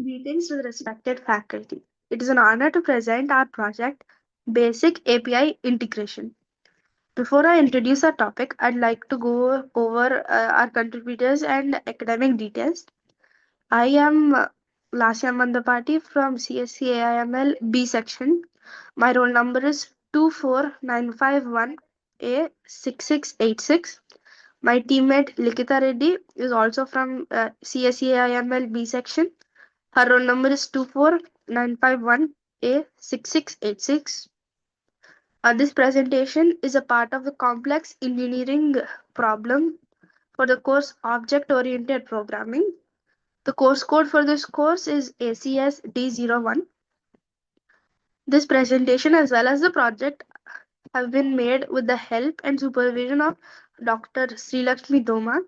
Greetings to the respected faculty. It is an honor to present our project, Basic API Integration. Before I introduce our topic, I'd like to go over our contributors and academic details. I am Lasya Mandapati from CSC AI&ML B section. My roll number is 24951A6686. My teammate Likita Reddy is also from CSC AI&ML B section. Her roll number is 24951A6686. This presentation is a part of the complex engineering problem for the course Object Oriented Programming. The course code for this course is ACS D01. This presentation as well as the project have been made with the help and supervision of Dr. Srilakshmi Doma.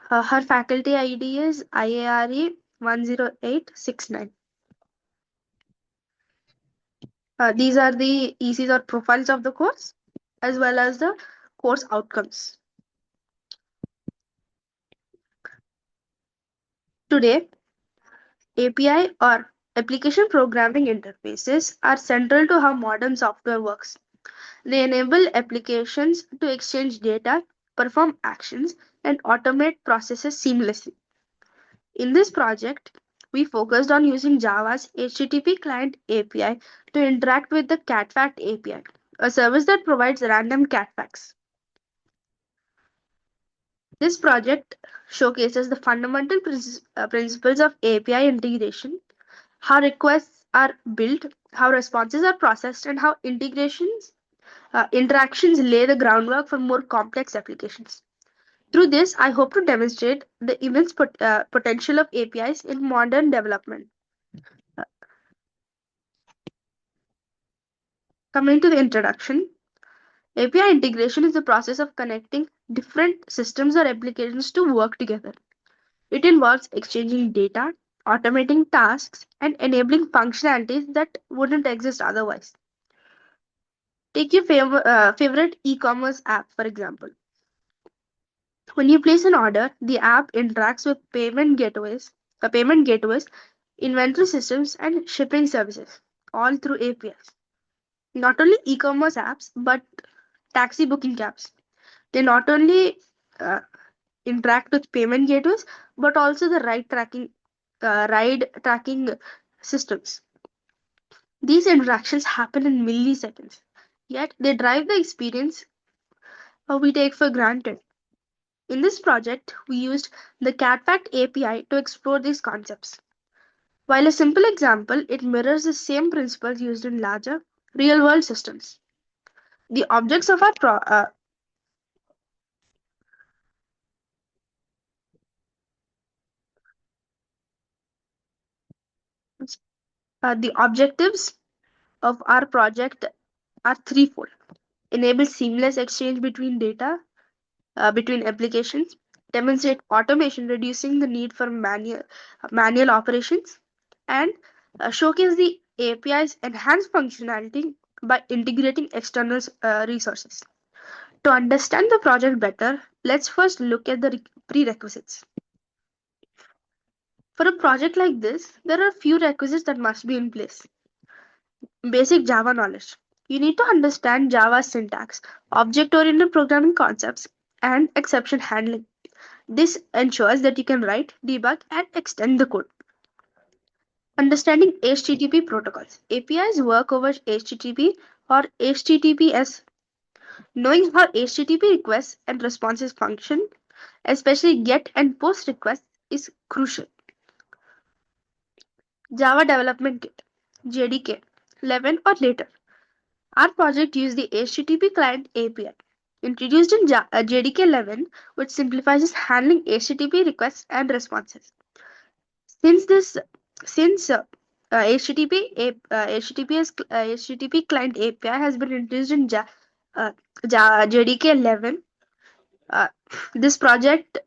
Her faculty ID is IARE 10869. These are the ECs or profiles of the course as well as the course outcomes. Today, API or application programming interfaces are central to how modern software works. They enable applications to exchange data, perform actions, and automate processes seamlessly. In this project, we focused on using Java's HTTP client API to interact with the CatFact API, a service that provides random cat facts. This project showcases the fundamental principles of API integration, how requests are built, how responses are processed, and how interactions lay the groundwork for more complex applications. Through this, I hope to demonstrate the immense potential of APIs in modern development. Uh, Coming to the introduction, API integration is the process of connecting different systems or applications to work together. It involves exchanging data, automating tasks, and enabling functionalities that wouldn't exist otherwise. Take your favorite e-commerce app, for example. When you place an order, the app interacts with payment gateways, inventory systems, and shipping services, all through APIs. Not only e-commerce apps, but taxi booking apps. They not only uh, interact with payment gateways, but also the ride tracking systems. These interactions happen in milliseconds, yet they drive the experience we take for granted. In this project, we used the CatFact API to explore these concepts. While a simple example, it mirrors the same principles used in larger, real-world systems. The objects of our pro- the objectives of our project are threefold: enable seamless exchange between data, between applications, demonstrate automation, reducing the need for manual operations, and showcase the API's enhanced functionality by integrating external resources. To understand the project better, let's first look at the prerequisites. For a project like this, there are a few requisites that must be in place. Basic Java knowledge. You need to understand Java's syntax, object-oriented programming concepts, and exception handling. This ensures that you can write, debug, and extend the code. Understanding HTTP protocols. APIs work over HTTP or HTTPS. Knowing how HTTP requests and responses function, especially GET and POST requests, is crucial. Java Development Kit (JDK) 11 or later. Our project used the HTTP client API introduced in JDK 11, which simplifies handling HTTP requests and responses. Since this, since HTTP client API has been introduced in JDK 11, uh, this project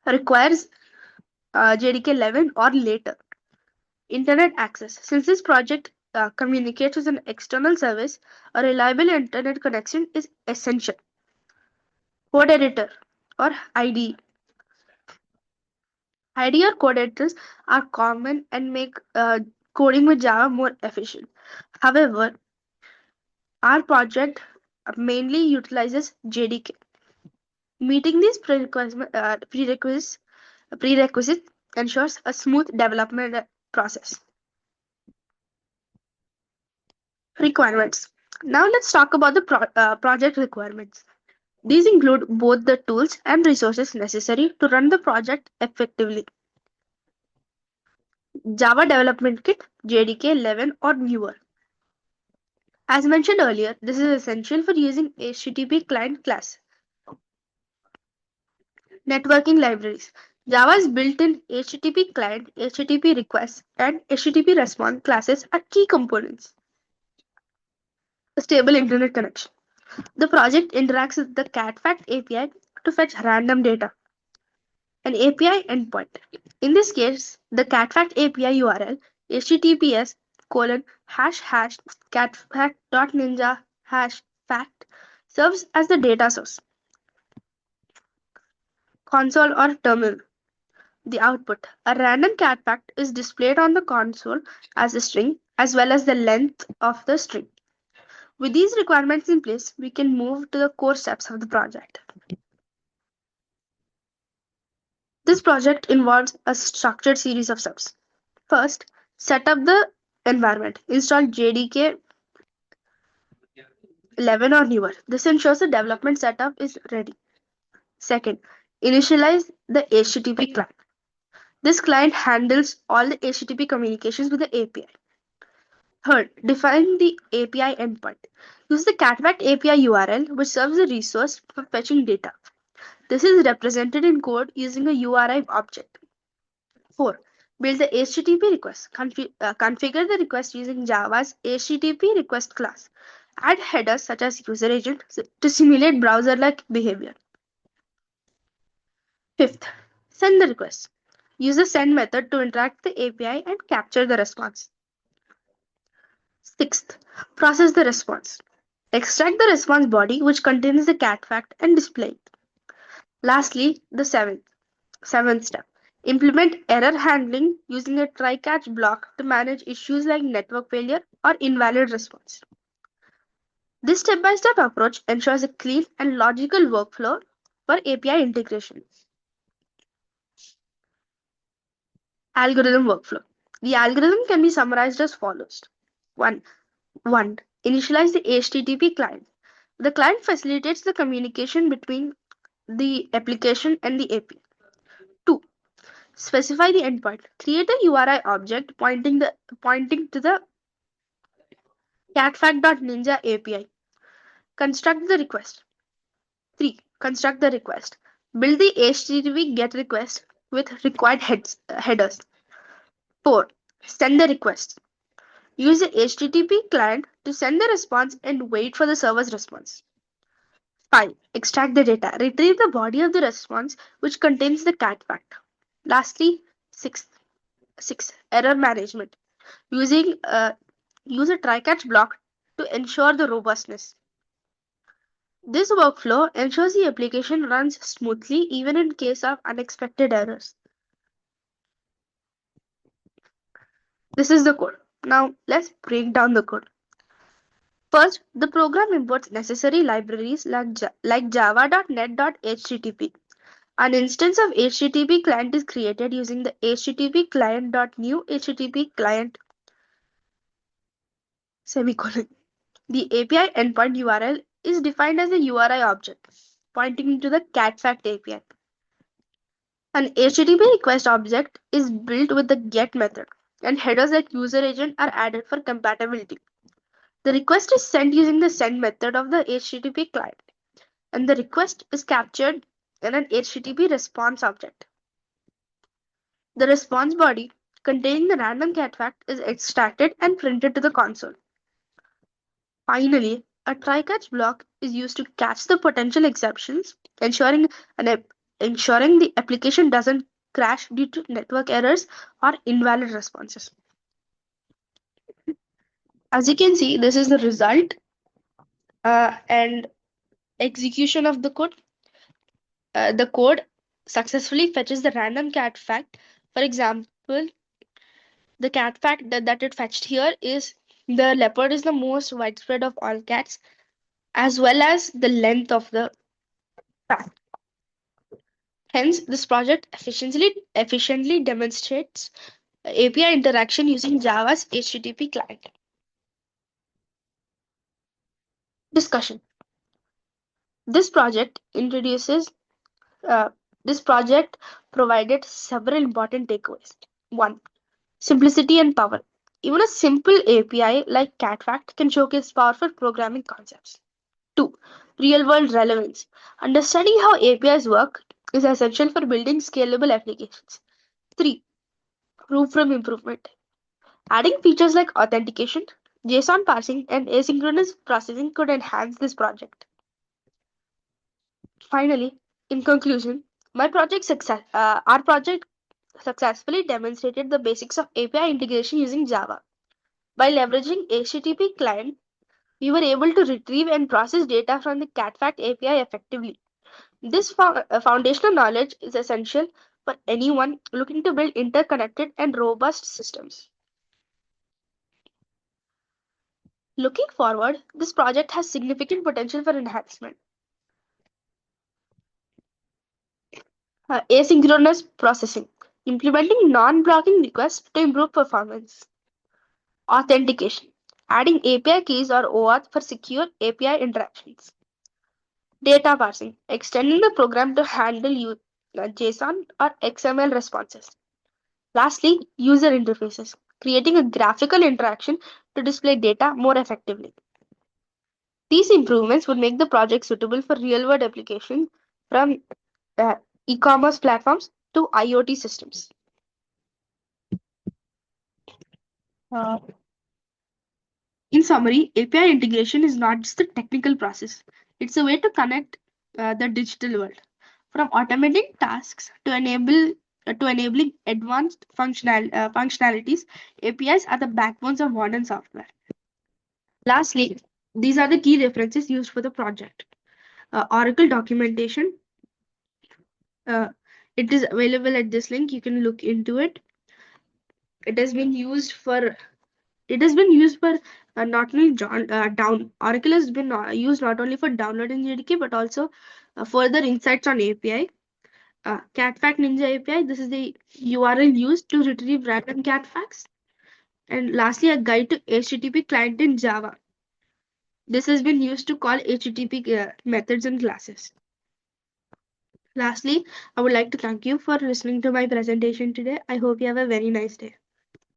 requires JDK 11 or later. Internet access. Since this project communicates with an external service, a reliable internet connection is essential. Code editor or IDE. IDE or code editors are common and make coding with Java more efficient. However, our project mainly utilizes JDK. Meeting these prerequisites ensures a smooth development process. Requirements. Now let's talk about the project requirements. These include both the tools and resources necessary to run the project effectively. Java Development Kit JDK 11 or newer. As mentioned earlier, this is essential for using HTTP client class. Networking libraries. Java's built-in HTTP client, HTTP request, and HTTP response classes are key components. A stable internet connection. The project interacts with the CatFact API to fetch random data. An API endpoint. In this case, the CatFact API URL https colon hash hash catfact.ninja hash fact serves as the data source. Console or terminal. The output. A random cat fact is displayed on the console as a string as well as the length of the string. With these requirements in place, we can move to the core steps of the project. This project involves a structured series of steps. First, set up the environment. Install JDK 11 or newer. This ensures the development setup is ready. Second, initialize the HTTP client. This client handles all the HTTP communications with the API. Third, define the API endpoint. Use the CatFact API URL, which serves a resource for fetching data. This is represented in code using a URI object. 4. Build the HTTP request. Configure the request using Java's HTTP request class. Add headers such as user agent to simulate browser-like behavior. Fifth, send the request. Use the send method to interact with the API and capture the response. Sixth, process the response. Extract the response body which contains the cat fact and display it. Lastly, the seventh step. Implement error handling using a try-catch block to manage issues like network failure or invalid response. This step-by-step approach ensures a clean and logical workflow for API integration. Algorithm workflow. The algorithm can be summarized as follows. 1. 1. Initialize the HTTP client. The client facilitates the communication between the application and the API. 2. Specify the endpoint. Create a URI object pointing to the catfact.ninja API. Construct the request. 3. Construct the request. Build the HTTP GET request with required headers. 4. Send the request. Use the HTTP client to send the response and wait for the server's response. 5. Extract the data. Retrieve the body of the response which contains the cat fact. Lastly, 6. Error management. Use a try-catch block to ensure the robustness. This workflow ensures the application runs smoothly even in case of unexpected errors. This is the code. Now let's break down the code. First, the program imports necessary libraries like java.net.http. An instance of HTTP client is created using the http client.new http client semicolon. The API endpoint URL is defined as a URI object pointing to the catfact API. An HTTP request object is built with the get method, and headers like user agent are added for compatibility. The request is sent using the send method of the HTTP client, and the request is captured in an HTTP response object. The response body containing the random cat fact is extracted and printed to the console. Finally, a try-catch block is used to catch the potential exceptions, ensuring the application doesn't crash due to network errors or invalid responses. As you can see, this is the result and execution of the code. successfully fetches the random cat fact. For example, the cat fact that it fetched here is the leopard is the most widespread of all cats, as well as the length of the fact. Hence, this project efficiently demonstrates API interaction using Java's HTTP client. Discussion. This project introduces uh, this project provided several important takeaways. One, simplicity and power. Even a simple API like CatFact can showcase powerful programming concepts. Two, real world relevance. Understanding how APIs work is essential for building scalable applications. Three, room from improvement. Adding features like authentication, JSON parsing, and asynchronous processing could enhance this project. Finally, in conclusion, our project successfully demonstrated the basics of API integration using Java. By leveraging HTTP client, we were able to retrieve and process data from the CatFact API effectively. This foundational knowledge is essential for anyone looking to build interconnected and robust systems. Looking forward, this project has significant potential for enhancement. Asynchronous processing, implementing non-blocking requests to improve performance. Authentication, adding API keys or OAuth for secure API interactions. Data parsing, extending the program to handle JSON or XML responses. Lastly, user interfaces, creating a graphical interaction to display data more effectively. These improvements would make the project suitable for real-world application from uh, e-commerce platforms to IoT systems. Uh, in summary, API integration is not just a technical process. It's a way to connect the digital world. From automating tasks to enabling advanced functionalities, APIs are the backbones of modern software. Lastly, these are the key references used for the project. Oracle documentation. Uh, it is available at this link. You can look into it. It has been used for not only down Oracle has been used not only for downloading JDK but also further insights on API. CatFact Ninja API. This is the URL used to retrieve random cat facts. And lastly, a guide to HTTP client in Java. This has been used to call HTTP methods and classes. Lastly, I would like to thank you for listening to my presentation today. I hope you have a very nice day.